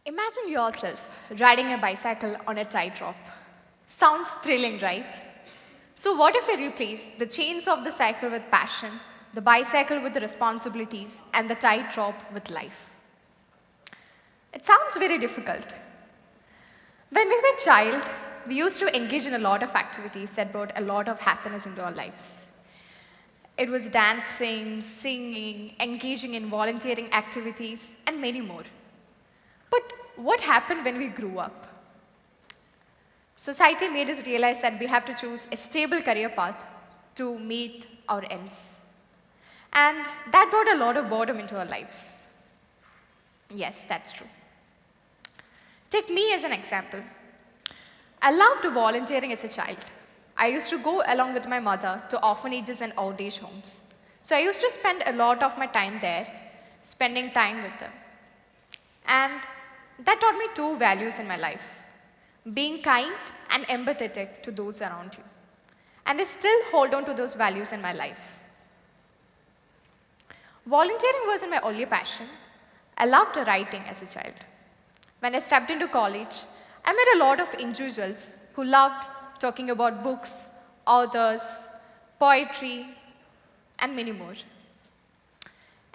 Imagine yourself riding a bicycle on a tightrope. Sounds thrilling, right? So what if we replace the chains of the cycle with passion, the bicycle with the responsibilities, and the tightrope with life? It sounds very difficult. When we were a child, we used to engage in a lot of activities that brought a lot of happiness into our lives. It was dancing, singing, engaging in volunteering activities, and many more. But what happened when we grew up? Society made us realize that we have to choose a stable career path to meet our ends. And that brought a lot of boredom into our lives. Yes, that's true. Take me as an example. I loved volunteering as a child. I used to go along with my mother to orphanages and old age homes. So I used to spend a lot of my time there, spending time with them. And that taught me two values in my life: being kind and empathetic to those around you. And I still hold on to those values in my life. Volunteering wasn't my only passion. I loved writing as a child. When I stepped into college, I met a lot of individuals who loved talking about books, authors, poetry, and many more.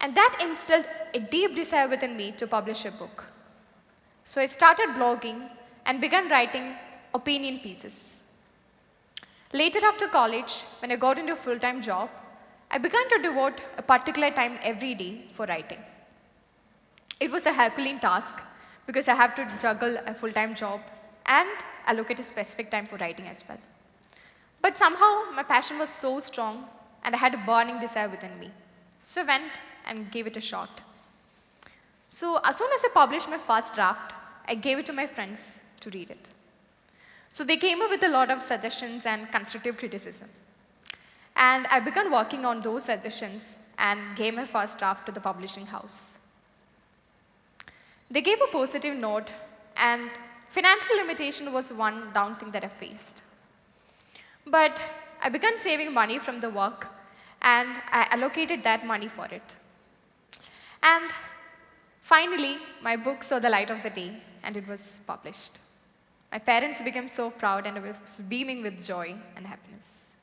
And that instilled a deep desire within me to publish a book. So I started blogging and began writing opinion pieces. Later after college, when I got into a full-time job, I began to devote a particular time every day for writing. It was a Herculean task because I have to juggle a full-time job and allocate a specific time for writing as well. But somehow my passion was so strong and I had a burning desire within me. So I went and gave it a shot. So as soon as I published my first draft, I gave it to my friends to read it. So they came up with a lot of suggestions and constructive criticism. And I began working on those suggestions and gave my first draft to the publishing house. They gave a positive note, and financial limitation was one down thing that I faced. But I began saving money from the work, and I allocated that money for it. And finally, my book saw the light of the day, and it was published. My parents became so proud, and I was beaming with joy and happiness.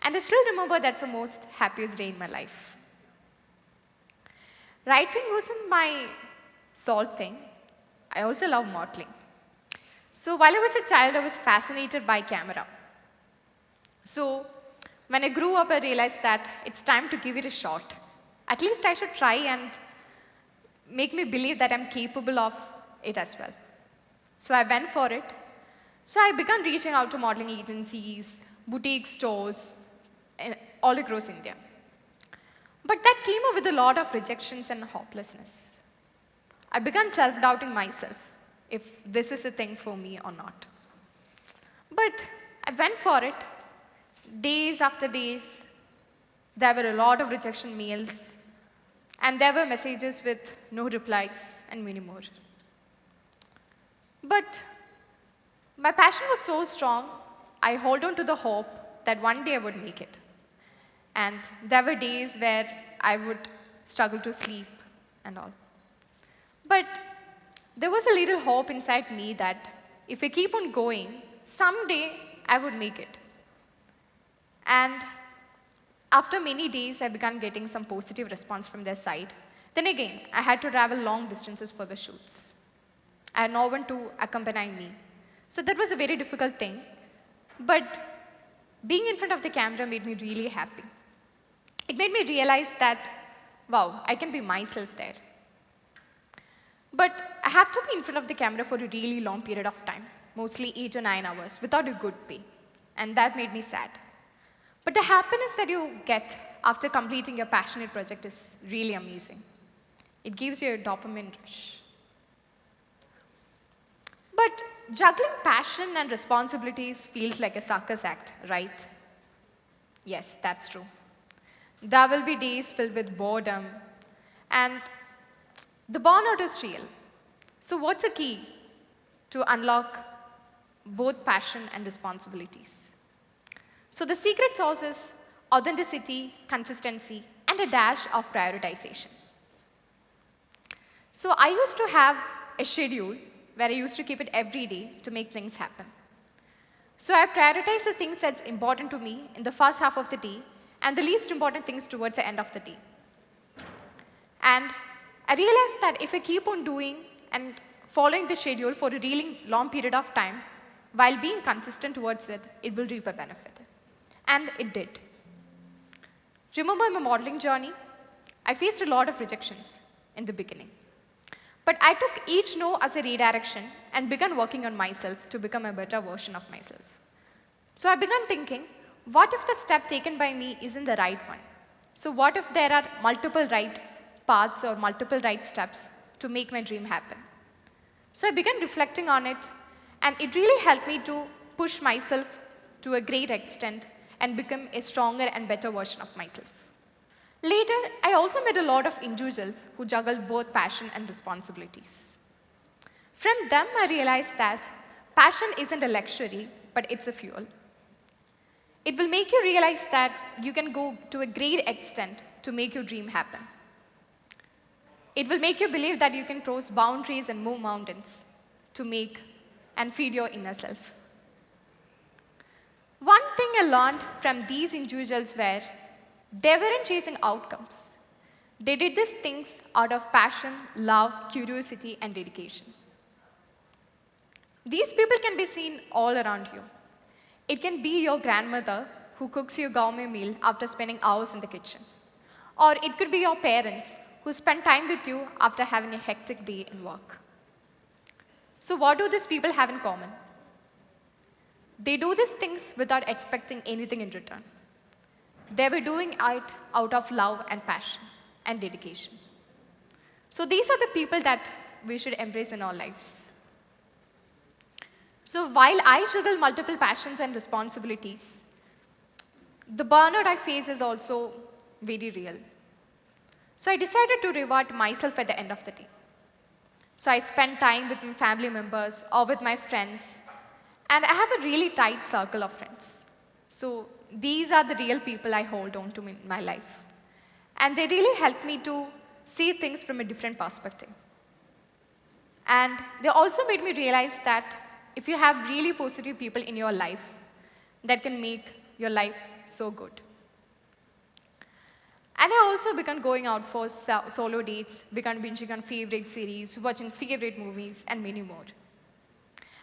And I still remember that's the most happiest day in my life. Writing wasn't my sole thing. I also love modeling. So while I was a child, I was fascinated by camera. So when I grew up, I realized that it's time to give it a shot. At least I should try and make me believe that I'm capable of it as well. So I went for it. So I began reaching out to modeling agencies, boutique stores, all across India. But that came up with a lot of rejections and hopelessness. I began self-doubting myself if this is a thing for me or not. But I went for it. Days after days, there were a lot of rejection mails, and there were messages with no replies and many more. But my passion was so strong, I held on to the hope that one day I would make it. And there were days where I would struggle to sleep and all. But there was a little hope inside me that if I keep on going, someday I would make it. And after many days, I began getting some positive response from their side. Then again, I had to travel long distances for the shoots. I had no one to accompany me. So that was a very difficult thing. But being in front of the camera made me really happy. It made me realize that, wow, I can be myself there. But I have to be in front of the camera for a really long period of time, mostly 8 to 9 hours, without a good pay. And that made me sad. But the happiness that you get after completing your passionate project is really amazing. It gives you a dopamine rush. But juggling passion and responsibilities feels like a circus act, right? Yes, that's true. There will be days filled with boredom, and the burnout is real. So what's the key to unlock both passion and responsibilities? So the secret sauce is authenticity, consistency, and a dash of prioritization. So I used to have a schedule where I used to keep it every day to make things happen. So I prioritize the things that's important to me in the first half of the day and the least important things towards the end of the day. And I realized that if I keep on doing and following the schedule for a really long period of time, while being consistent towards it, it will reap a benefit. And it did. Remember my modeling journey? I faced a lot of rejections in the beginning. But I took each no as a redirection and began working on myself to become a better version of myself. So I began thinking, what if the step taken by me isn't the right one? So what if there are multiple right paths or multiple right steps to make my dream happen? So I began reflecting on it, and it really helped me to push myself to a great extent and become a stronger and better version of myself. Later, I also met a lot of individuals who juggled both passion and responsibilities. From them, I realized that passion isn't a luxury, but it's a fuel. It will make you realize that you can go to a great extent to make your dream happen. It will make you believe that you can cross boundaries and move mountains to make and feed your inner self. One thing I learned from these individuals were they weren't chasing outcomes. They did these things out of passion, love, curiosity, and dedication. These people can be seen all around you. It can be your grandmother who cooks you a gourmet meal after spending hours in the kitchen. Or it could be your parents who spend time with you after having a hectic day in work. So what do these people have in common? They do these things without expecting anything in return. They were doing it out of love and passion and dedication. So these are the people that we should embrace in our lives. So while I juggle multiple passions and responsibilities, the burnout I face is also very real. So I decided to reward myself at the end of the day. So I spend time with my family members or with my friends, and I have a really tight circle of friends. So these are the real people I hold on to in my life. And they really help me to see things from a different perspective. And they also made me realize that if you have really positive people in your life, that can make your life so good. And I also began going out for solo dates, began binging on favorite series, watching favorite movies, and many more.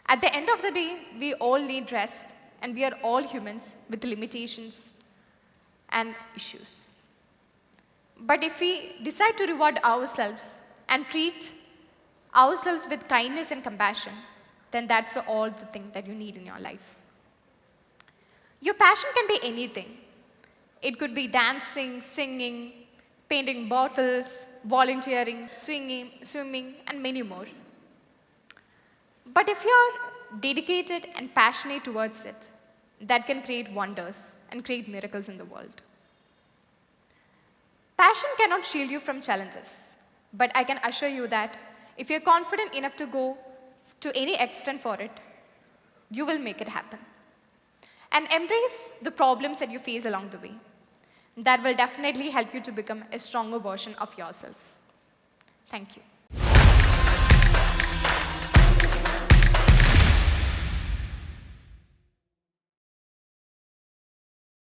At the end of the day, we all need rest, and we are all humans with limitations and issues. But if we decide to reward ourselves and treat ourselves with kindness and compassion, then that's all the thing that you need in your life. Your passion can be anything. It could be dancing, singing, painting bottles, volunteering, swimming, and many more. But if you're dedicated and passionate towards it, that can create wonders and create miracles in the world. Passion cannot shield you from challenges, but I can assure you that if you're confident enough to go to any extent for it, you will make it happen. And embrace the problems that you face along the way. That will definitely help you to become a stronger version of yourself. Thank you.